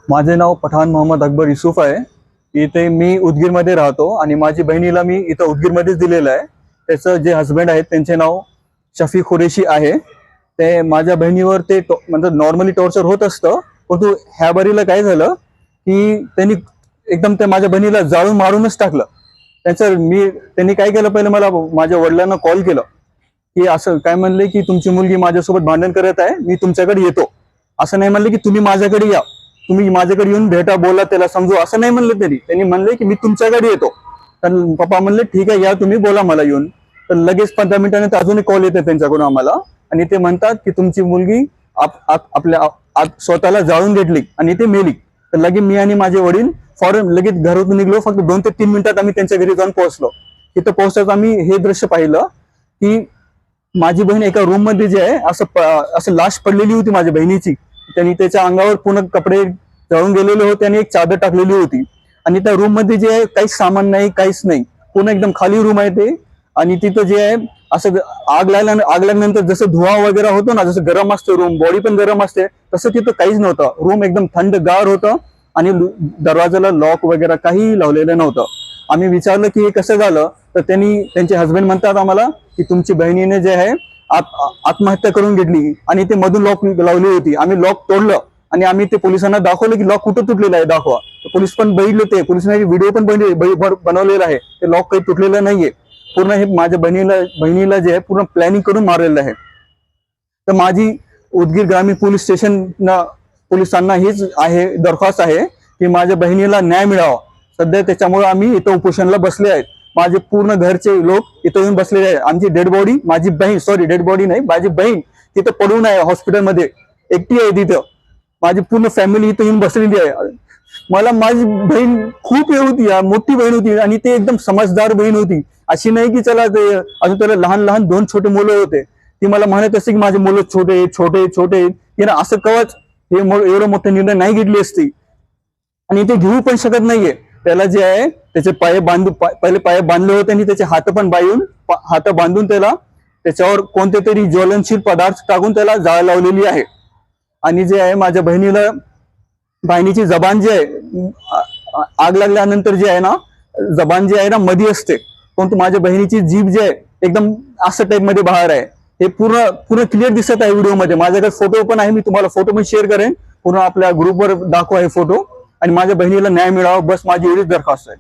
माझे नाव पठाण मोहम्मद अकबर युसुफ आहे। इथे मी उदगीरमध्ये राहतो आणि माझी बहिणीला मी इथं उदगीरमध्येच दिलेलं आहे। त्याचं जे हस्बंड आहेत त्यांचे नाव शफी कुरेशी आहे। ते माझ्या बहिणीवर ते म्हणजे नॉर्मली टॉर्चर होत असतं, परंतु ह्या बारीला काय झालं की त्यांनी एकदम ते माझ्या बहिणीला जाळून मारूनच टाकलं। त्यांनी काय केलं, पहिले मला माझ्या वडिलांना कॉल केलं की असं काय म्हणले की तुमची मुलगी माझ्यासोबत भांडण करत आहे, मी तुमच्याकडे येतो। असं नाही म्हणले की तुम्ही माझ्याकडे या, तुम्ही माझ्याकडे येऊन भेटा, बोला, त्याला समजू, असं नाही म्हणले त्यांनी म्हणले की मी तुमच्याकडे येतो। तर पप्पा म्हणले ठीक आहे, या तुम्ही, बोला मला येऊन। तर लगेच 15 मिनिटांनी अजून एक कॉल येते त्यांच्याकडून आम्हाला, आणि ते म्हणतात की तुमची मुलगी आपल्या स्वतःला जाळून घेतली आणि ते मेली। तर लगेच मी आणि माझे वडील फॉरन लगेच घरातून निघलो। फक्त 2 ते 3 मिनिटात आम्ही त्यांच्या घरी जाऊन पोहोचलो। तिथं पोहोचताच आम्ही हे दृश्य पाहिलं की माझी बहीण एका रूम मध्ये जे आहे असं लाश पडलेली होती माझ्या बहिणीची। त्यांनी त्याच्या अंगावर पूर्ण कपडे जळून गेलेले होते आणि एक चादर टाकलेली होती, आणि त्या रूम मध्ये जे आहे काहीच सामान नाही, काहीच नाही, पूर्ण एकदम खाली रूम आहे ते। आणि तिथं जे आहे असं आग लागल्यानंतर जसं धुवा वगैरे होतो ना, जसं गरम असतं रूम, बॉडी पण गरम असते, तसं तिथं काहीच नव्हतं। रूम एकदम थंडगार होतं आणि दरवाजाला लॉक वगैरे काही लावलेलं नव्हतं। आम्ही विचारलं की हे कसं झालं, तर त्यांचे हस्बंड म्हणतात आम्हाला की तुमची बहिणीने जे आहे आत्महत्या करून घेतली आणि ते मधून लॉक लावली होती। आम्ही लॉक तोडलं आणि आम्ही ते पोलिसांना दाखवलं की लॉक कुठं तुटलेलं आहे, दाखवा। पोलीस पण बघितलं, ते पोलिसांनी व्हिडिओ पण बनवलेला आहे, ते लॉक काही तुटलेलं नाहीये। पूर्ण हे माझ्या बहिणीला जे आहे पूर्ण प्लॅनिंग करून मारलेलं आहे। तर माझी उदगीर ग्रामीण पोलीस पोलिसांना हीच आहे दरख्वास्त आहे की माझ्या बहिणीला न्याय मिळावा। सध्या त्याच्यामुळे आम्ही इथं उपोषणाला बसले आहेत। माझे पूर्ण घरचे लोक इथं येऊन बसलेले आहेत। आमची डेड बॉडी, माझी बहीण, सॉरी डेड बॉडी नाही, माझी बहीण तिथं पडून आहे हॉस्पिटलमध्ये, एकटी आहे तिथं। माझी पूर्ण फॅमिली इथं येऊन बसलेली आहे। मला माझी बहीण खूप हे होती, मोठी बहीण होती, आणि ते एकदम समजदार बहीण होती। अशी नाही की चला ते अजून त्याला लहान लहान 2 छोटे मुलं होते, ती मला म्हणत असते की माझे मुलं छोटे छोटे छोटे, तिने असं कवच हे एवढं मोठे निर्णय नाही घेतली असती, आणि ते घेऊ पण शकत नाहीये। त्याला जे आहे त्याचे पहिले पाय बांधले होते आणि त्याचे हात बांधून त्याच्यावर कोणते तरी ज्वलनशील पदार्थ टाकून त्याला जाळ लावलेली आहे। आणि जे आहे माझ्या बहिणीची जबान जी आहे, आग लागल्यानंतर जे आहे ना, जबान जी आहे ना मध्ये असते, परंतु माझ्या बहिणीची जीभ जी आहे एकदम असं टाईप मध्ये बाहेर आहे। हे पूर्ण क्लिअर दिसत आहे व्हिडिओमध्ये। माझ्याकडे फोटो पण आहे, मी तुम्हाला फोटो पण शेअर करेन, पूर्ण आपल्या ग्रुपवर दाखवा हे फोटो। आणि माझ्या बहिणीला न्याय मिळावा, बस माझी एवढीच दरखास्त आहे।